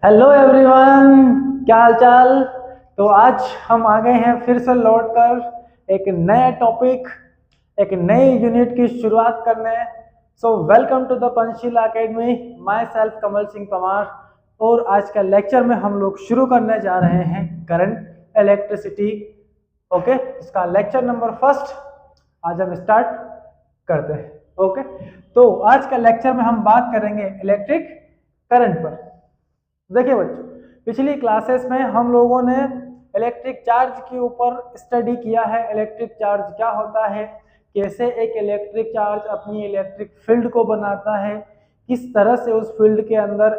Hello everyone, क्या हाल चाल। तो आज हम आ गए हैं फिर से लौट कर एक नए टॉपिक, एक नई यूनिट की शुरुआत करने। So welcome to the Panchsheela academy. Myself Kamal Singh Pawar. और आज का लेक्चर में हम लोग शुरू करने जा रहे हैं करंट इलेक्ट्रिसिटी। ओके, इसका लेक्चर नंबर फर्स्ट आज हम स्टार्ट करते हैं। ओके, तो आज का लेक्चर में हम बात करेंगे इलेक्ट्रिक करंट पर। देखिए बच्चों, पिछली क्लासेस में हम लोगों ने इलेक्ट्रिक चार्ज के ऊपर स्टडी किया है। इलेक्ट्रिक चार्ज क्या होता है, कैसे एक इलेक्ट्रिक चार्ज अपनी इलेक्ट्रिक फील्ड को बनाता है, किस तरह से उस फील्ड के अंदर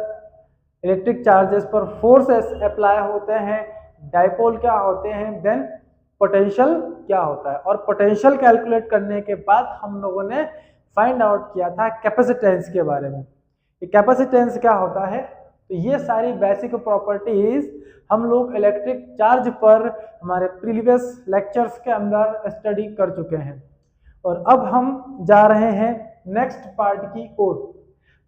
इलेक्ट्रिक चार्जेस पर फोर्सेस अप्लाई होते हैं, डाइपोल क्या होते हैं, देन पोटेंशियल क्या होता है। और पोटेंशियल कैलकुलेट करने के बाद हम लोगों ने फाइंड आउट किया था कैपेसिटेंस के बारे में। कैपेसिटेंस क्या होता है। तो ये सारी बेसिक प्रॉपर्टीज हम लोग इलेक्ट्रिक चार्ज पर हमारे प्रीवियस लेक्चर्स के अंदर स्टडी कर चुके हैं। और अब हम जा रहे हैं नेक्स्ट पार्ट की ओर।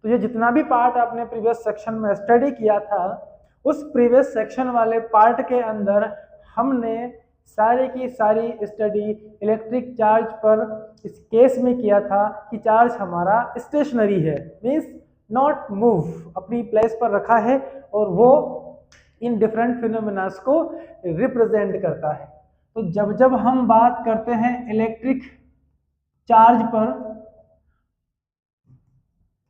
तो ये जितना भी पार्ट आपने प्रीवियस सेक्शन में स्टडी किया था, उस प्रीवियस सेक्शन वाले पार्ट के अंदर हमने सारी की सारी स्टडी इलेक्ट्रिक चार्ज पर इस केस में किया था कि चार्ज हमारा स्टेशनरी है, मीन्स नॉट मूव, अपनी प्लेस पर रखा है और वो इन डिफरेंट फिनोमेनास को रिप्रेजेंट करता है। तो जब जब हम बात करते हैं इलेक्ट्रिक चार्ज पर,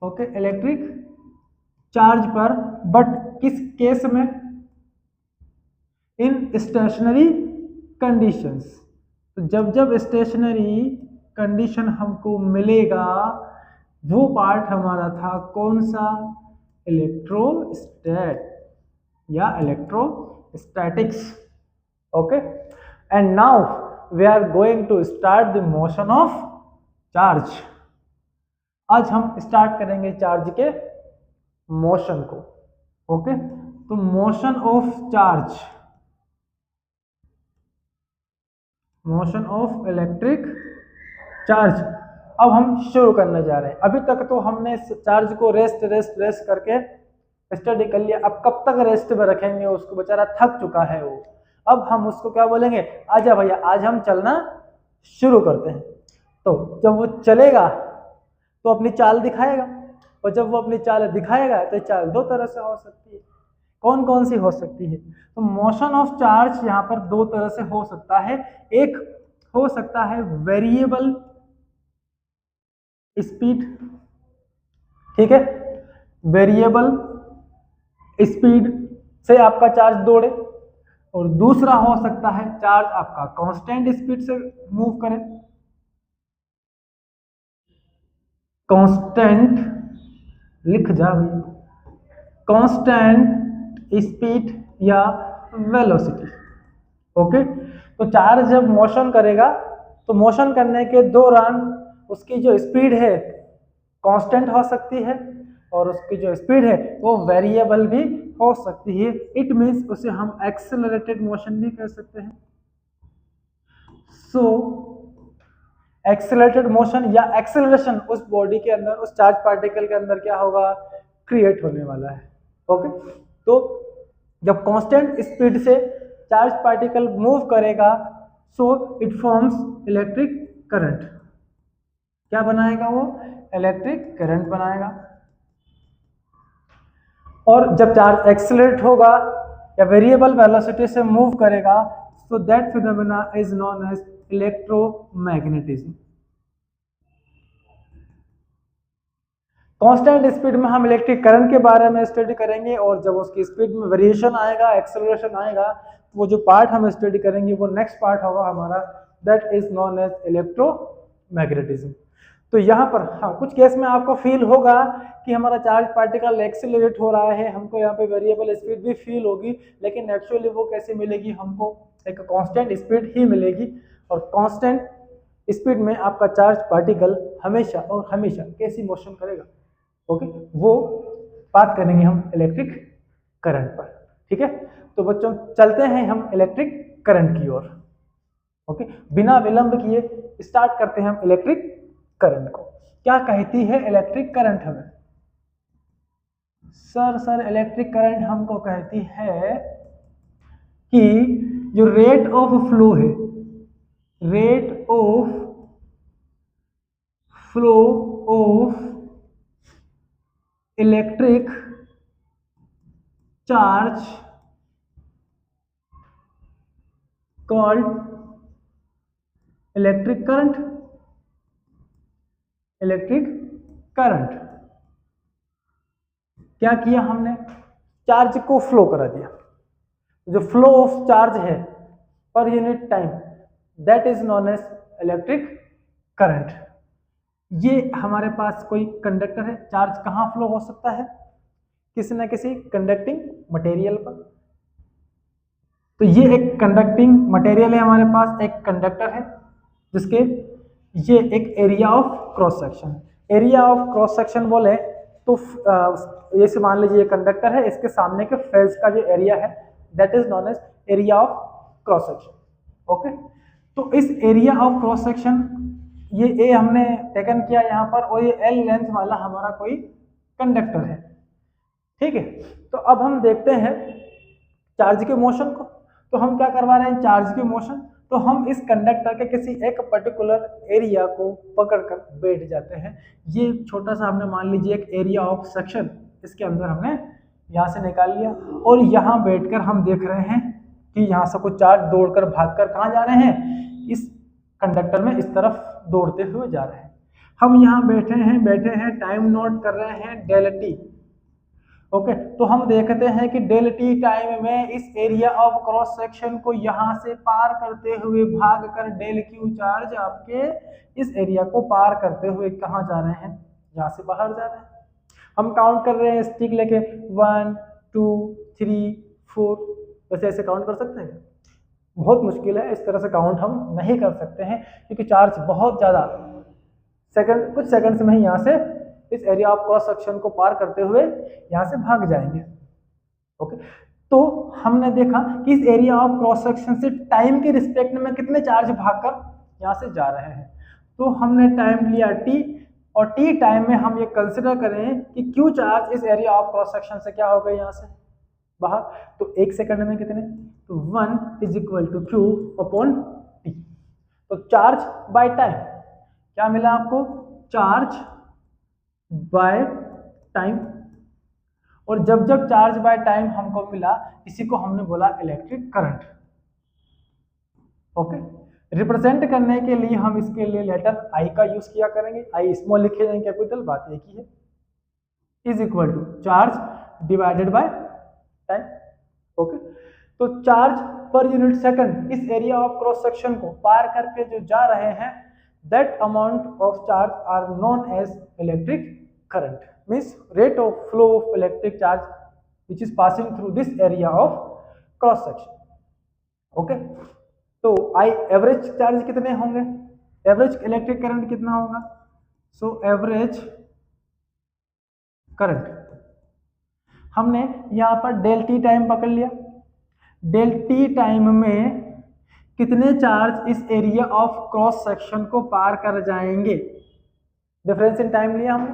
ओके, इलेक्ट्रिक चार्ज पर, बट किस केस में, इन स्टेशनरी कंडीशंस। तो जब जब स्टेशनरी कंडीशन हमको मिलेगा, वो पार्ट हमारा था कौन सा, इलेक्ट्रोस्टैट या electrostatics. Okay, and now we are going to start the motion of charge. आज हम स्टार्ट करेंगे चार्ज के मोशन को। ओके, तो motion of charge, motion of electric charge अब हम शुरू करने जा रहे हैं। अभी तक तो हमने चार्ज को रेस्ट रेस्ट रेस्ट करके स्टडी कर लिया। अब कब तक रेस्ट में रखेंगे उसको, बेचारा थक चुका है वो। अब हम उसको क्या बोलेंगे, आजा भैया आज हम चलना शुरू करते हैं। तो जब वो चलेगा तो अपनी चाल दिखाएगा, और जब वो अपनी चाल दिखाएगा तो चाल दो तरह से हो सकती है। कौन कौन सी हो सकती है, तो मोशन ऑफ चार्ज यहाँ पर दो तरह से हो सकता है। एक हो सकता है वेरिएबल स्पीड, ठीक है, वेरिएबल स्पीड से आपका चार्ज दौड़े। और दूसरा हो सकता है चार्ज आपका कांस्टेंट स्पीड से मूव करे, कांस्टेंट, लिख जा भैया, कांस्टेंट स्पीड या वेलोसिटी। ओके, तो चार्ज जब मोशन करेगा तो मोशन करने के दौरान उसकी जो स्पीड है कांस्टेंट हो सकती है, और उसकी जो स्पीड है वो वेरिएबल भी हो सकती है। इट मीन्स उसे हम एक्सेलरेटेड मोशन भी कह सकते हैं। सो एक्सेलरेटेड मोशन या एक्सेलरेशन उस बॉडी के अंदर, उस चार्ज पार्टिकल के अंदर क्या होगा, क्रिएट होने वाला है। ओके, तो जब कांस्टेंट स्पीड से चार्ज पार्टिकल मूव करेगा, so it forms electric current. क्या बनाएगा वो, इलेक्ट्रिक करंट बनाएगा। और जब चार्ज एक्सेलरेट होगा या वेरिएबल वेलोसिटी से मूव करेगा, so that phenomena is known as electromagnetism. Constant speed में हम इलेक्ट्रिक करंट के बारे में स्टडी करेंगे, और जब उसकी स्पीड में वेरिएशन आएगा, एक्सेलरेशन आएगा, तो वो जो पार्ट हम स्टडी करेंगे वो नेक्स्ट पार्ट होगा हमारा, that is known as electromagnetism. तो यहाँ पर हाँ, कुछ केस में आपको फील होगा कि हमारा चार्ज पार्टिकल एक्सेलरेट हो रहा है, हमको यहाँ पे वेरिएबल स्पीड भी फील होगी, लेकिन एक्चुअली वो कैसे मिलेगी, हमको एक कांस्टेंट स्पीड ही मिलेगी। और कांस्टेंट स्पीड में आपका चार्ज पार्टिकल हमेशा और हमेशा कैसी मोशन करेगा। ओके, वो बात करेंगे हम इलेक्ट्रिक करंट पर। ठीक है, तो बच्चों चलते हैं हम इलेक्ट्रिक करंट की ओर। ओके, बिना विलंब किए स्टार्ट करते हैं हम इलेक्ट्रिक करंट को। क्या कहती है इलेक्ट्रिक करंट हमें, सर इलेक्ट्रिक करंट हमको कहती है कि जो रेट ऑफ फ्लो है, rate of flow of electric charge called electric current. Electric current क्या किया हमने, चार्ज को फ्लो करा दिया। जो फ्लो ऑफ चार्ज है per unit time, that is known as electric current. ये हमारे पास कोई कंडक्टर है, चार्ज कहाँ फ्लो हो सकता है, किसी न किसी कंडक्टिंग मटेरियल पर। तो ये एक कंडक्टिंग मटेरियल है हमारे पास, एक कंडक्टर है जिसके ये एक area of cross section. Area of cross section बोले तो ये से मान लीजिए ये कंडक्टर है, इसके सामने के फेस का जो एरिया है that is known as area of cross section. Okay, तो इस एरिया ऑफ क्रॉस सेक्शन ये ए हमने टेकन किया यहाँ पर, और ये एल लेंथ वाला हमारा कोई कंडक्टर है। ठीक है, तो अब हम देखते हैं चार्ज के मोशन को। तो हम क्या करवा रहे हैं, चार्ज के मोशन। तो हम इस कंडक्टर के किसी एक पर्टिकुलर एरिया को पकड़कर बैठ जाते हैं। ये छोटा सा हमने मान लीजिए एक एरिया ऑफ सेक्शन इसके अंदर हमने यहाँ से निकाल लिया, और यहाँ बैठकर हम देख रहे हैं कि यहाँ से कुछ चार्ज दौड़कर भागकर कहाँ जा रहे हैं, इस कंडक्टर में इस तरफ दौड़ते हुए जा रहे हैं। हम यहाँ बैठे हैं टाइम नोट कर रहे हैं डेल टी। ओके, तो हम देखते हैं कि डेल टी टाइम में इस एरिया ऑफ क्रॉस सेक्शन को यहाँ से पार करते हुए भाग कर डेल क्यू चार्ज आपके इस एरिया को पार करते हुए कहाँ जा रहे हैं, यहाँ से बाहर जा रहे हैं। हम काउंट कर रहे हैं स्टिक लेके 1 2 3 4, वैसे ऐसे काउंट कर सकते हैं, बहुत मुश्किल है, इस तरह से काउंट हम नहीं कर सकते हैं क्योंकि चार्ज बहुत ज़्यादा कुछ सेकंड्स में ही यहाँ से इस एरिया ऑफ क्रॉस सेक्शन को पार करते हुए यहाँ से भाग जाएंगे। ओके, तो हमने देखा कि इस एरिया ऑफ क्रॉस सेक्शन से टाइम के रिस्पेक्ट में कितने चार्ज भागकर यहाँ से जा रहे हैं। तो हमने टाइम लिया t, और t टाइम में हम ये कंसिडर करें कि q चार्ज इस एरिया ऑफ क्रॉस सेक्शन से क्या हो गए यहाँ से बाहर। तो 1 सेकंड में कितने, तो 1 is equal to q upon t। तो चार्ज बाय टाइम क्या मिला आपको, चार्ज बाय टाइम। और जब जब चार्ज बाय टाइम हमको मिला, इसी को हमने बोला इलेक्ट्रिक करंट। ओके, रिप्रेजेंट करने के लिए हम इसके लिए लेटर आई का यूज किया करेंगे। आई स्मॉल लिखे जाएंगे, कैपिटल, बात एक ही है। Is equal to charge divided by time. Okay, तो चार्ज पर यूनिट सेकंड इस एरिया ऑफ क्रॉस सेक्शन को पार करके जो जा रहे हैं, that amount of charge are known as electric current, means rate of flow of electric charge which is passing through this area of cross section. Okay, तो I average charge कितने होंगे, एवरेज इलेक्ट्रिक करंट कितना होगा, so average current हमने यहाँ पर del T time पकड़ लिया। डेल टी टाइम में कितने चार्ज इस एरिया ऑफ क्रॉस सेक्शन को पार कर जाएंगे, डिफरेंस इन टाइम लिया हमने,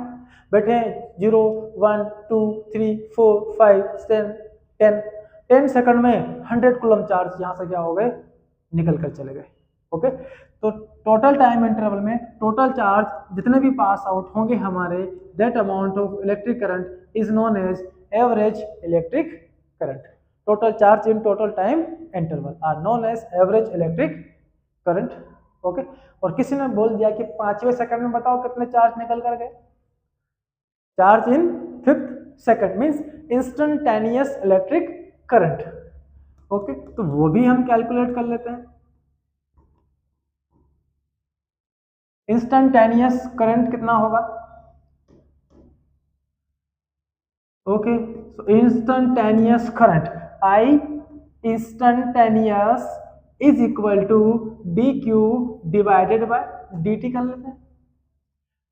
बैठे 0 1 2 3 4 5 10 सेकंड में 100 कूलम चार्ज यहाँ से क्या हो गए, निकल कर चले गए। ओके, तो टोटल टाइम इंटरवल में टोटल चार्ज जितने भी पास आउट होंगे हमारे, that amount of electric current is known as average electric current. total charge in total time interval are known as average electric current. Okay, और किसी ने बोल दिया कि 5वें सेकंड में बताओ कितने चार्ज निकल कर गए, charge in 5th second means instantaneous electric current. Okay, तो वो भी हम कैलकुलेट कर लेते हैं। इंस्टेंटेनियस करंट कितना होगा, okay, so instantaneous current I instantaneous is equal to dq divided by dt कर लेते हैं।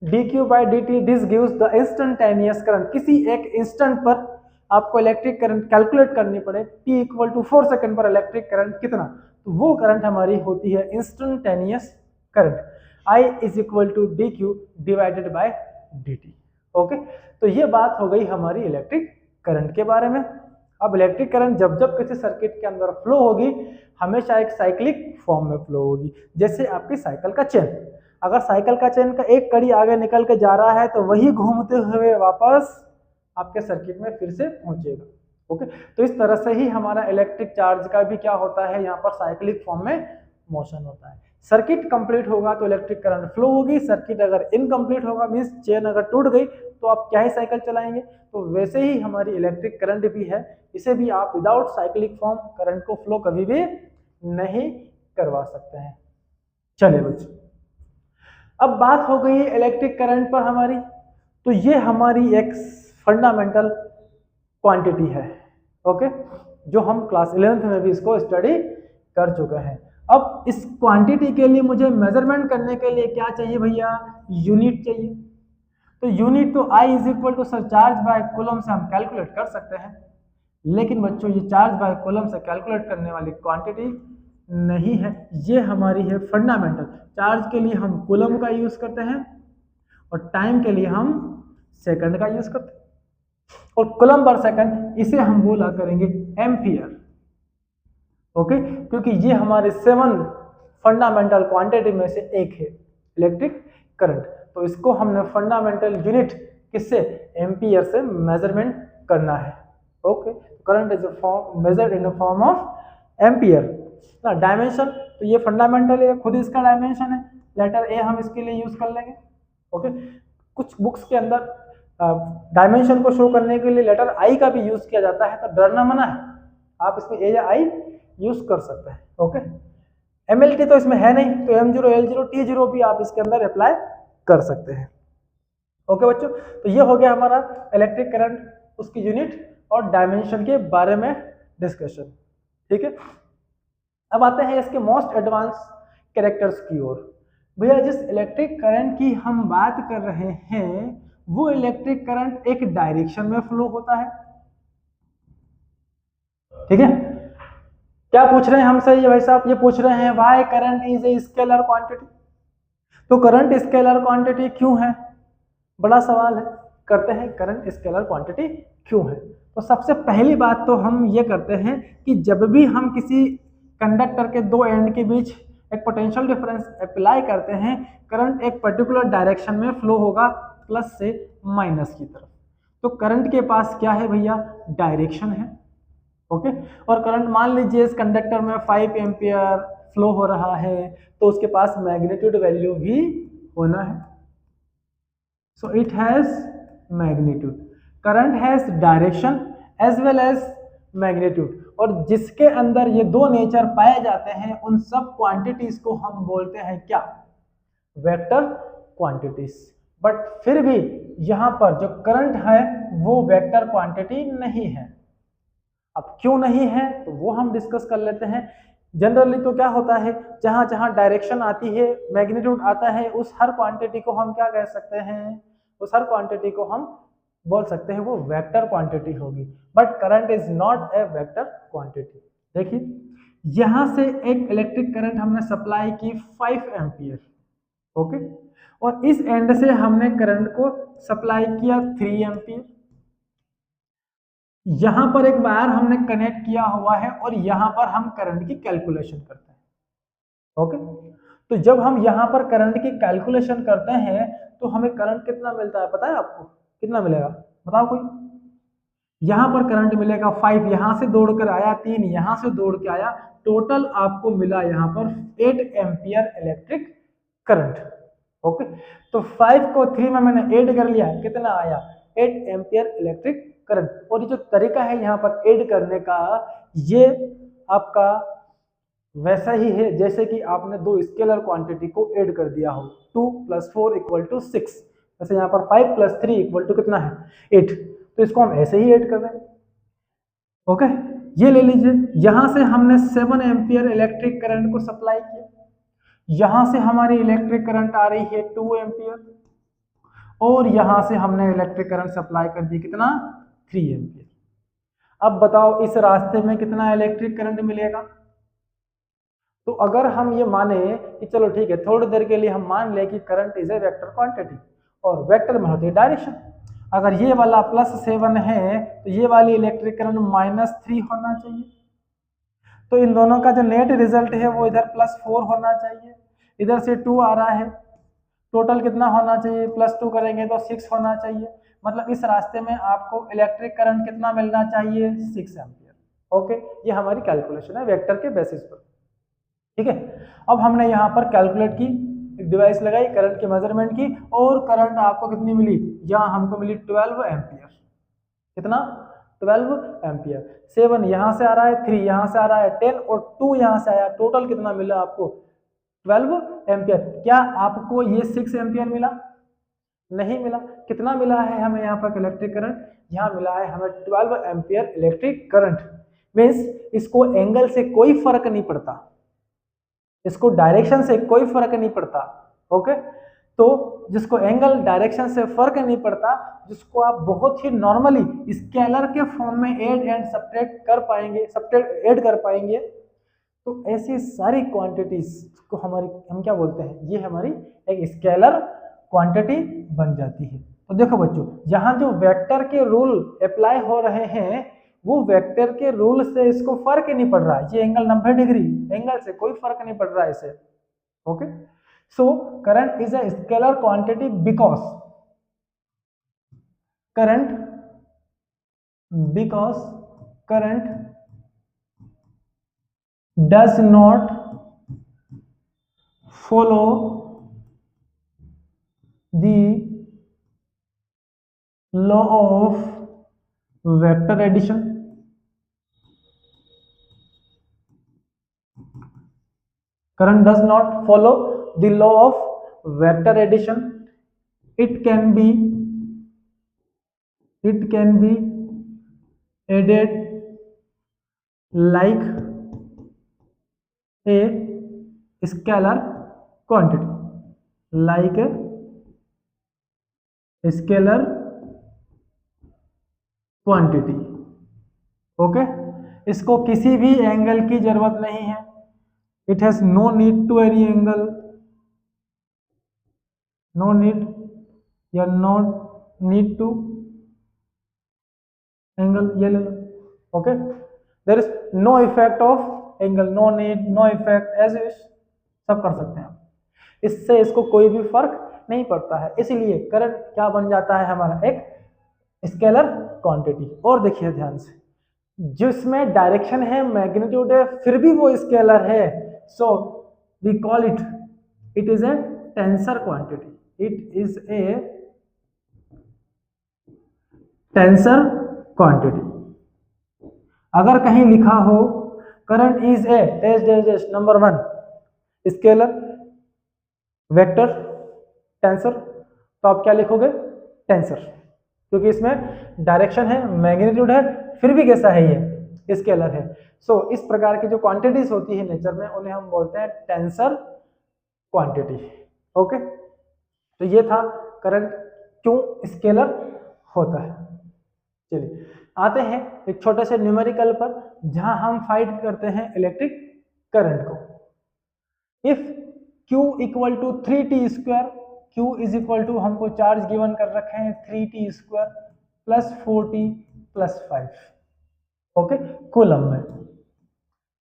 dq by dt this gives the instantaneous current। किसी एक इंस्टेंट पर आपको इलेक्ट्रिक करंट कैलकुलेट करनी पड़े, t इक्वल टू 4 सेकंड पर इलेक्ट्रिक करंट कितना, तो वो करंट हमारी होती है instantaneous current. I is equal to dq divided by dt। Okay, तो ये बात हो गई हमारी इलेक्ट्रिक करंट के बारे में। अब इलेक्ट्रिक करंट जब जब किसी सर्किट के अंदर फ्लो होगी हमेशा एक साइक्लिक फॉर्म में फ्लो होगी। जैसे आपकी साइकिल का चेन, अगर साइकिल का चेन का एक कड़ी आगे निकल के जा रहा है तो वही घूमते हुए वापस आपके सर्किट में फिर से पहुंचेगा। ओके, तो इस तरह से ही हमारा इलेक्ट्रिक चार्ज का भी क्या होता है, यहाँ पर साइक्लिक फॉर्म में मोशन होता है। सर्किट कंप्लीट होगा तो इलेक्ट्रिक करंट फ्लो होगी, सर्किट अगर इनकम्प्लीट होगा मींस चेन अगर टूट गई तो आप क्या ही साइकिल चलाएंगे। तो वैसे ही हमारी इलेक्ट्रिक करंट भी है, इसे भी आप विदाउट साइक्लिक फॉर्म करंट को फ्लो कभी भी नहीं करवा सकते हैं। चलिए बच्चों, अब बात हो गई इलेक्ट्रिक करंट पर हमारी, तो ये हमारी एक फंडामेंटल क्वांटिटी है। ओके, जो हम क्लास 11th में भी इसको स्टडी कर चुके हैं। अब इस क्वांटिटी के लिए मुझे मेजरमेंट करने के लिए क्या चाहिए भैया, यूनिट चाहिए। तो यूनिट तो I is equal to sir charge by coulomb से हम कैलकुलेट कर सकते हैं, लेकिन बच्चों ये चार्ज बाय कूलम से कैलकुलेट करने वाली क्वांटिटी नहीं है, ये हमारी है फंडामेंटल। चार्ज के लिए हम कूलम का यूज करते हैं और टाइम के लिए हम सेकंड का यूज करते हैं, और कूलम पर सेकंड इसे हम बोला करेंगे एम्पियर। ओके, क्योंकि ये हमारे 7 फंडामेंटल क्वांटिटी में से एक है इलेक्ट्रिक करंट, तो इसको हमने फंडामेंटल यूनिट किससे, एम्पियर से मेजरमेंट करना है। Okay, current is measured in the form of ampere ना। डायमेंशन, तो ये फंडामेंटल है, खुद इसका डायमेंशन है, लेटर ए हम इसके लिए यूज कर लेंगे। ओके, कुछ बुक्स के अंदर डायमेंशन को शो करने के लिए लेटर आई का भी यूज किया जाता है, तो डरना मना है, आप इसमें ए या आई यूज कर सकते हैं। ओके, एमएलटी तो इसमें है नहीं, तो M0 L0 T0 भी आप इसके अंदर अप्लाई कर सकते हैं। ओके बच्चों, तो ये हो गया हमारा इलेक्ट्रिक करंट, उसकी यूनिट और डायमेंशन के बारे में डिस्कशन। ठीक है, अब आते हैं इसके मोस्ट एडवांस कैरेक्टर्स की ओर। भैया जिस इलेक्ट्रिक करंट की हम बात कर रहे हैं वो इलेक्ट्रिक करंट एक डायरेक्शन में फ्लो होता है। ठीक है, क्या पूछ रहे हैं हमसे ये भाई साहब, ये पूछ रहे हैं why current is a scalar quantity. तो करंट स्केलर क्वांटिटी क्यों है, बड़ा सवाल है। करते हैं करंट स्केलर क्वांटिटी क्यों है। तो सबसे पहली बात तो हम ये करते हैं कि जब भी हम किसी कंडक्टर के दो एंड के बीच एक पोटेंशियल डिफरेंस अप्लाई करते हैं, करंट एक पर्टिकुलर डायरेक्शन में फ्लो होगा, प्लस से माइनस की तरफ। तो करंट के पास क्या है भैया, डायरेक्शन है। ओके, और करंट मान लीजिए इस कंडक्टर में 5 एम्पियर फ्लो हो रहा है, तो उसके पास मैग्नीट्यूड वैल्यू भी होना है। So it has magnitude, current has direction as well as magnitude, और जिसके अंदर ये दो नेचर पाए जाते हैं उन सब क्वांटिटीज को हम बोलते हैं क्या, वेक्टर क्वांटिटीज। बट फिर भी यहां पर जो करंट है वो वेक्टर क्वांटिटी नहीं है। अब क्यों नहीं है तो वो हम डिस्कस कर लेते हैं। जनरली तो क्या होता है, जहां जहां डायरेक्शन आती है, मैग्नीट्यूड आता है, उस हर क्वांटिटी को हम क्या कह सकते हैं, उस हर क्वांटिटी को हम बोल सकते हैं वो वेक्टर क्वांटिटी होगी। But current is not a vector quantity. देखिए यहां से एक इलेक्ट्रिक करंट हमने सप्लाई की 5 एम्पियर। ओके, और इस एंड से हमने करंट को सप्लाई किया 3 एम्पियर। यहां पर एक वायर हमने कनेक्ट किया हुआ है और यहां पर हम करंट की कैलकुलेशन करते हैं। ओके, तो जब हम यहां पर करंट की कैलकुलेशन करते हैं तो हमें करंट कितना मिलता है, पता है आपको कितना मिलेगा, बताओ कोई। यहां पर करंट मिलेगा 5, यहां से दौड़कर आया 3, यहां से दौड़ के आया, टोटल आपको मिला यहां पर 8 एम्पियर इलेक्ट्रिक करंट। ओके, तो 5 को 3 में मैंने ऐड कर लिया, कितना आया, 8 एम्पियर इलेक्ट्रिक करंट। और ये जो तरीका है यहाँ पर ऐड करने का, ये आपका वैसा ही है जैसे कि आपने दो स्केलर क्वांटिटी को ऐड कर दिया हो, 2 + 4 = 6। वैसे यहाँ पर 5 + 3 = कितना है, 8। तो इसको हम ऐसे ही ऐड कर रहे हैं। ओके, ये ले लीजिए, यहां से हमने 7 एम्पियर इलेक्ट्रिक करंट को सप्लाई किया, यहां से हमारी इलेक्ट्रिक करंट आ रही है 2 एम्पियर, और यहां से हमने इलेक्ट्रिक करंट सप्लाई कर दी कितना, 3 एम्पियर। अब बताओ इस रास्ते में कितना इलेक्ट्रिक करंट मिलेगा। तो अगर हम ये माने कि चलो ठीक है, थोड़ी देर के लिए हम मान ले कि current is A vector quantity और वेक्टर में होती है डायरेक्शन, अगर ये वाला +7 है तो ये वाली इलेक्ट्रिक करंट -3 होना चाहिए। तो इन दोनों का जो नेट रिजल्ट है वो इधर +4 होना चाहिए, इधर से 2 आ रहा है, टोटल कितना होना चाहिए, +2 करेंगे तो 6 होना चाहिए। मतलब इस रास्ते में आपको इलेक्ट्रिक करंट कितना मिलना चाहिए, 6 एम्पियर। ओके, ये हमारी कैलकुलेशन है वेक्टर के बेसिस पर। ठीक है, अब हमने यहाँ पर कैलकुलेट की, डिवाइस लगाई, करंट की मेजरमेंट की, और करंट आपको कितनी मिली, यहाँ हमको मिली 12 एम्पियर। कितना, 12 एम्पियर। 7 यहाँ से आ रहा है, 3 यहाँ से आ रहा है, 10 और 2 यहाँ से आया, टोटल कितना मिला आपको, 12 एम्पियर। क्या आपको ये 6 एम्पियर मिला, नहीं मिला। कितना मिला है हमें यहाँ पर इलेक्ट्रिक करंट, यहाँ मिला है हमें 12 एम्पियर इलेक्ट्रिक करंट। मीन्स इसको एंगल से कोई फर्क नहीं पड़ता, इसको डायरेक्शन से कोई फर्क नहीं पड़ता। ओके, तो जिसको एंगल डायरेक्शन से फर्क नहीं पड़ता, जिसको आप बहुत ही नॉर्मली स्केलर के फॉर्म में ऐड एंड सब्ट्रैक्ट कर पाएंगे, ऐड कर पाएंगे, तो ऐसी सारी क्वांटिटीज को हम क्या बोलते हैं, ये हमारी एक स्केलर क्वांटिटी बन जाती है। तो देखो बच्चों, यहाँ जो वेक्टर के रूल अप्लाई हो रहे हैं, वो वेक्टर के रूल से इसको फर्क ही नहीं पड़ रहा है। ये एंगल 90 डिग्री, एंगल से कोई फर्क नहीं पड़ रहा है इसे। Okay, so current is a scalar quantity because current does not follow the law of vector addition. Current does not follow the law of vector addition. It can be added like a scalar quantity, like a scalar quantity. Okay, इसको किसी भी angle की जरूरत नहीं है, it has no need to any angle, no need या not need to angle, ये ले लो। Okay, there is no effect of angle, no need, no effect, as which सब कर सकते हैं। इससे इसको कोई भी फर्क नहीं पड़ता है, इसलिए करंट क्या बन जाता है हमारा, एक स्केलर क्वांटिटी। और देखिए ध्यान से, जिसमें डायरेक्शन है, मैग्नीट्यूड है, फिर भी वो स्केलर है, so we call it is a tensor quantity, it is a tensor quantity. अगर कहीं लिखा हो current is a dash number 1 scalar vector tensor, तो आप क्या लिखोगे, टेंसर, क्योंकि इसमें डायरेक्शन है, मैग्नीट्यूड है, फिर भी कैसा है, ये स्केलर है। सो इस प्रकार की जो क्वांटिटीज होती है नेचर में, उन्हें हम बोलते हैं टेंसर क्वांटिटी। ओके, तो ये था करंट क्यों स्केलर होता है। चलिए आते हैं एक छोटे से न्यूमेरिकल पर, जहां हम फाइंड करते हैं इलेक्ट्रिक करंट को। If Q equal to 3t², Q is equal to, हमको चार्ज गिवन कर रखे हैं 3t² plus 4t plus 5, okay, coulomb में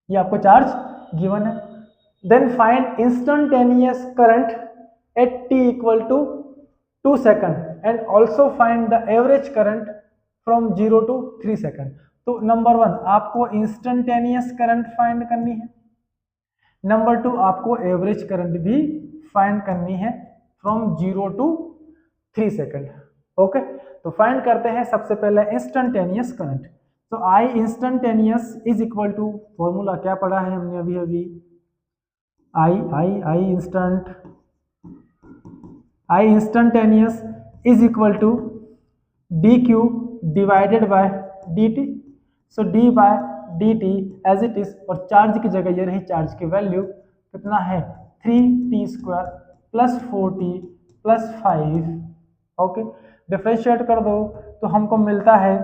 ये आपको चार्ज गिवन है। Then find instantaneous current at t equal to 2 second and also find the average current from 0 to 3 second. तो number 1 आपको इंस्टेंटेनियस करंट फाइंड करनी है, नंबर 2 आपको average current भी फाइंड करनी है फ्रॉम 0 to 3 सेकंड। ओके, तो फाइंड करते हैं सबसे पहले इंस्टेंटेनियस करंट। तो I instantaneous is equal to, formula क्या पढ़ा है हमने अभी, I instantaneous is equal to dq divided by dt। So d by dt as it is, और चार्ज की जगह ये रही, चार्ज की वैल्यू कितना है 3t² plus 4t plus 5। Okay, differentiate कर दो तो हमको मिलता है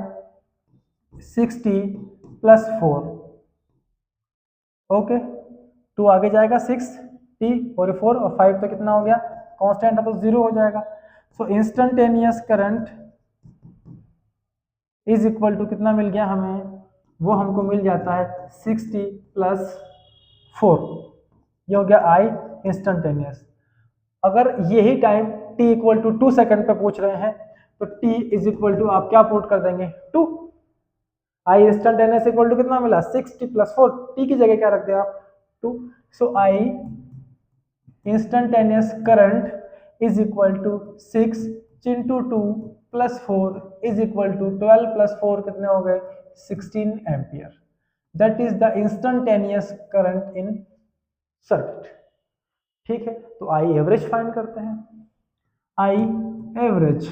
6t प्लस 4। ओके, 2 आगे जाएगा, 6t और 4 और 5 तो कितना हो गया, कांस्टेंट है तो 0 हो जाएगा। So instantaneous current is equal to कितना मिल गया हमें, वो हमको मिल जाता है 60 + 4। ये हो गया आई इंस्टेंटेनियस। अगर यही time t equal to 2 second पे पूछ रहे हैं तो t इज इक्वल टू आप क्या पुट कर देंगे 2। आई इंस्टेंटेनियस इक्वल टू कितना मिला 60 + 4, t की जगह क्या रख दिया आप 2। So I instantaneous current is equal to 6 into 2 + 4 is equal to 12 + 4 कितने हो गए 16 ampere. That is the instantaneous current in circuit. ठीक है, तो आई एवरेज फाइंड करते हैं। I average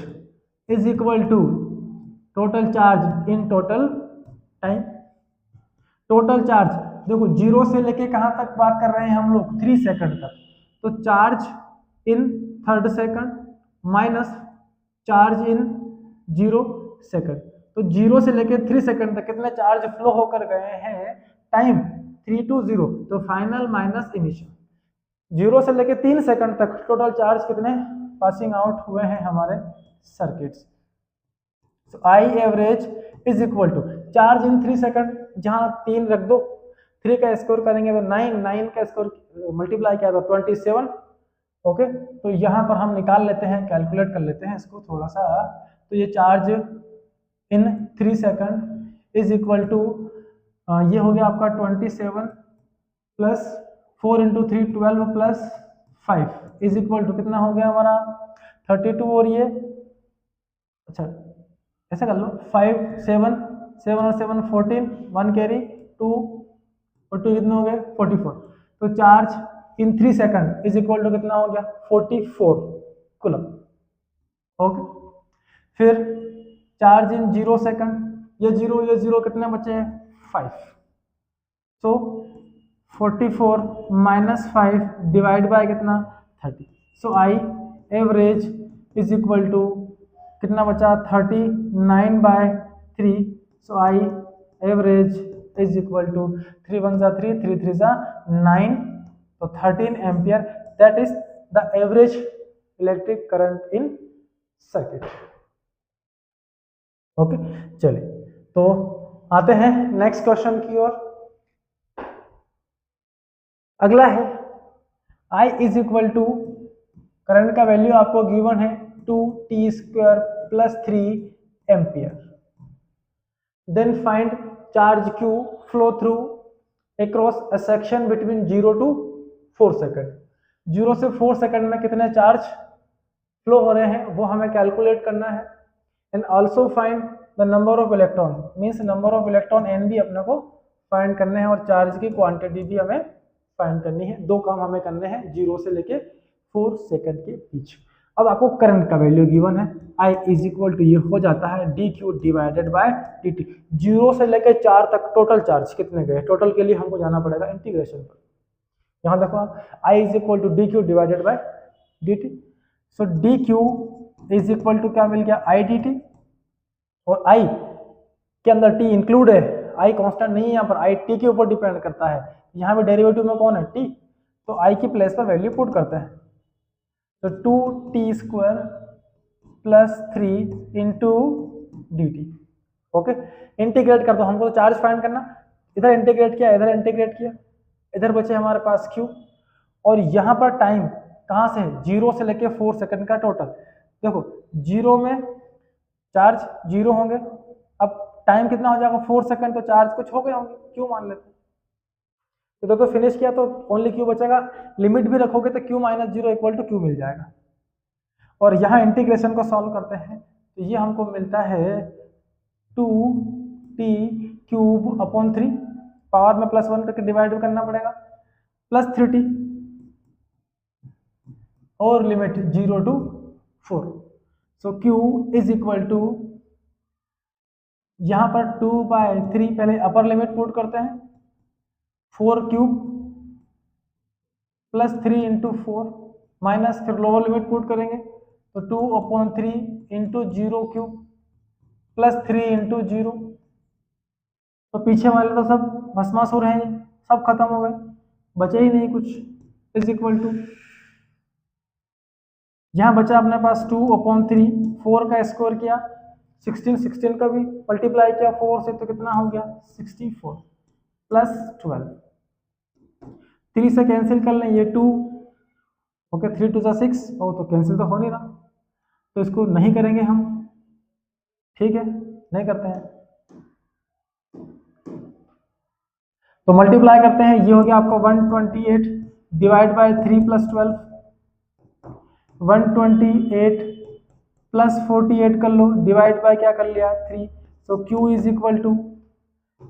is equal to total charge in total time. Total charge देखो zero से लेके कहां तक बात कर रहे हैं हम लोग 3 सेकंड तक, तो charge in third second minus charge in 0 second, तो 0 से लेके 3 सेकंड तक कितने चार्ज फ्लो होकर गए हैं टाइम 3 to 0, तो फाइनल माइनस इनिशियल। 0 से लेके 3 सेकंड तक टोटल चार्ज कितने पासिंग आउट हुए हैं हमारे circuits. So I average is equal to charge in 3 second, जहां 3 रख दो, 3 का स्कोर करेंगे तो 9, 9 का स्कोर मल्टीप्लाई किया तो 27। ओके, तो यहाँ पर हम निकाल लेते हैं, कैलकुलेट कर लेते हैं इसको थोड़ा सा। तो ये charge in 3 second is equal to ये हो गया आपका 27 + 4 × 3 12 + 5 इज इक्वल टू कितना हो गया हमारा 32। और ये अच्छा ऐसा कर लो 5 7 7 और 7 14 1 कैरी 2 और 2 कितने हो गए 44। तो charge in 3 second is equal to कितना हो गया 44 कूलम। ओके, फिर चार्ज इन 0 सेकंड, ये 0 कितने बचे हैं 5। सो 44 - 5 डिवाइड बाय कितना 30। So I average is equal to कितना बचा 39/3। So I average is equal to 3 1 = 3 3 3 = 9, तो 13 ampere. That is the average electric current in circuit. Okay, चलिए तो आते हैं नेक्स्ट क्वेश्चन की ओर। अगला है I is equal to current का वैल्यू आपको गिवन है 2t² + 3 ampere. Then find charge Q flow through across a section between 0 to 4 second. 0 से 4 सेकंड में कितने चार्ज फ्लो हो रहे हैं वो हमें कैलकुलेट करना है। And also find the number of electron, means number of electron n भी अपने को फाइंड करने हैं और चार्ज की क्वांटिटी भी हमें फाइंड करनी है। दो काम हमें करने हैं 0 से लेके 4 सेकंड के बीच। अब आपको करंट का वैल्यू गिवन है I इज इक्वल टू ये हो जाता है dq डिवाइडेड बाय dt। 0 से लेके 4 तक टोटल चार्ज कितने गए, टोटल के लिए हमको जाना पड़ेगा इंटीग्रेशन पर। यहाँ देखो आप I is equal to dq divided by dt। So dq is equal to क्या मिल गया I dt, और I के अंदर t इंक्लूड है, I कांस्टेंट नहीं है यहाँ पर, I t के ऊपर डिपेंड करता है। यहाँ पे डेरिवेटिव में कौन है t, तो I की प्लेस पर वैल्यू पुट करते हैं। तो 2t² + 3 × dt। ओके, इंटीग्रेट कर दो, हमको तो चार्ज फाइंड करना, इधर इंटीग्रेट किया इधर इंटीग्रेट किया, इधर बचे हमारे पास q, और यहाँ पर टाइम कहाँ से 0 से लेके 4 सेकंड का टोटल। देखो 0 में चार्ज 0 होंगे, अब टाइम कितना हो जाएगा 4 सेकंड, तो चार्ज कुछ हो गए होंगे, क्यू मान लेते हैं। तो फिनिश किया तो ओनली क्यू बचेगा, लिमिट भी रखोगे तो q - 0 = q मिल जाएगा। और यहाँ इंटीग्रेशन को सॉल्व करते हैं तो ये हमको मिलता है 2t³ / 3, पावर में +1 करके डिवाइड करना पड़ेगा, + 3t, और limit 0 to 4। So q is equal to यहाँ पर 2/3 पहले अपर लिमिट पुट करते हैं, 4³ + 3 × 4 माइनस फिर लोअर लिमिट पुट करेंगे तो 2/3 × 0³ + 3 × 0। तो पीछे वाले तो सब भस्मासुर हैं, सब खत्म हो गए, बचे ही नहीं कुछ। इज इक्वल टू यहाँ बचा अपने पास 2/3, 4 का स्क्वायर किया 16 का भी मल्टीप्लाई किया 4 से तो कितना हो गया 64 प्लस 12, 3 से कैंसिल कर लें ये 2, ओके 3 2 6, ओ तो कैंसिल तो हो नहीं रहा, तो इसको नहीं करेंगे हम, ठीक है नहीं करते हैं। तो मल्टीप्लाई करते हैं, ये हो गया आपका 128 डिवाइड बाय 3 प्लस 12, 128 प्लस 48 कर लो डिवाइड बाय क्या कर लिया 3, so Q is equal to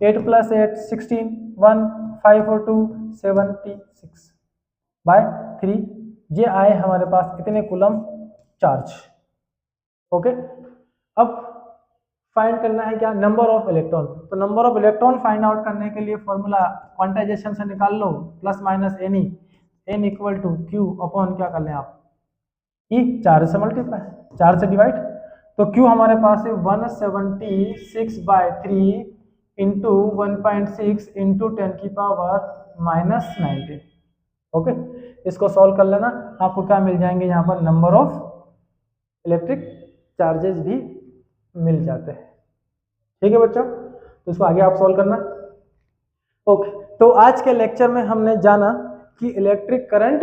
8 plus 8 16, 1 5 और 2 76 बाय 3, ये आए हमारे पास इतने कूलम चार्ज। ओके, अब फाइंड करना है क्या नंबर ऑफ इलेक्ट्रॉन, तो number of electron find out करने के लिए फॉर्मूला क्वांटाइजेशन से निकाल लो, plus minus N E, N equal to Q upon क्या कर लें आप ई, 4 से मल्टीप्लाई 4 से डिवाइड, तो क्यू हमारे पास है 176/3 इंटू 1.6 इंटू 10 की पावर -19। ओके, इसको सॉल्व कर लेना, आपको क्या मिल जाएंगे यहाँ पर नंबर ऑफ इलेक्ट्रिक चार्जेस भी मिल जाते हैं। ठीक है बच्चों, तो इसको आगे आप सॉल्व करना। ओके, तो आज के लेक्चर में हमने जाना कि इलेक्ट्रिक करंट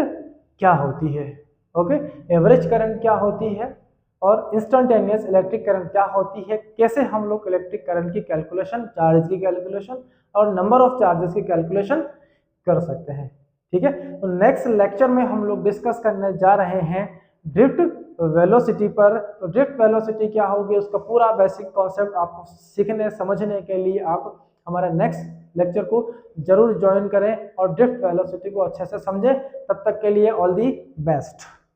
क्या होती है, ओके, एवरेज करंट क्या होती है और इंस्टेंटेनियस इलेक्ट्रिक करंट क्या होती है, कैसे हम लोग इलेक्ट्रिक करंट की कैलकुलेशन, चार्ज की कैलकुलेशन और नंबर ऑफ चार्जेस की कैलकुलेशन कर सकते हैं। ठीक है, तो नेक्स्ट लेक्चर में हम लोग डिस्कस करने जा रहे हैं ड्रिफ्ट वेलोसिटी पर। तो ड्रिफ्ट वेलोसिटी क्या होगी उसका पूरा बेसिक कॉन्सेप्ट आपको सीखने समझने के लिए आप हमारे नेक्स्ट लेक्चर को जरूर ज्वाइन करें और ड्रिफ्ट वेलोसिटी को अच्छे से समझें। तब तक के लिए ऑल दी बेस्ट।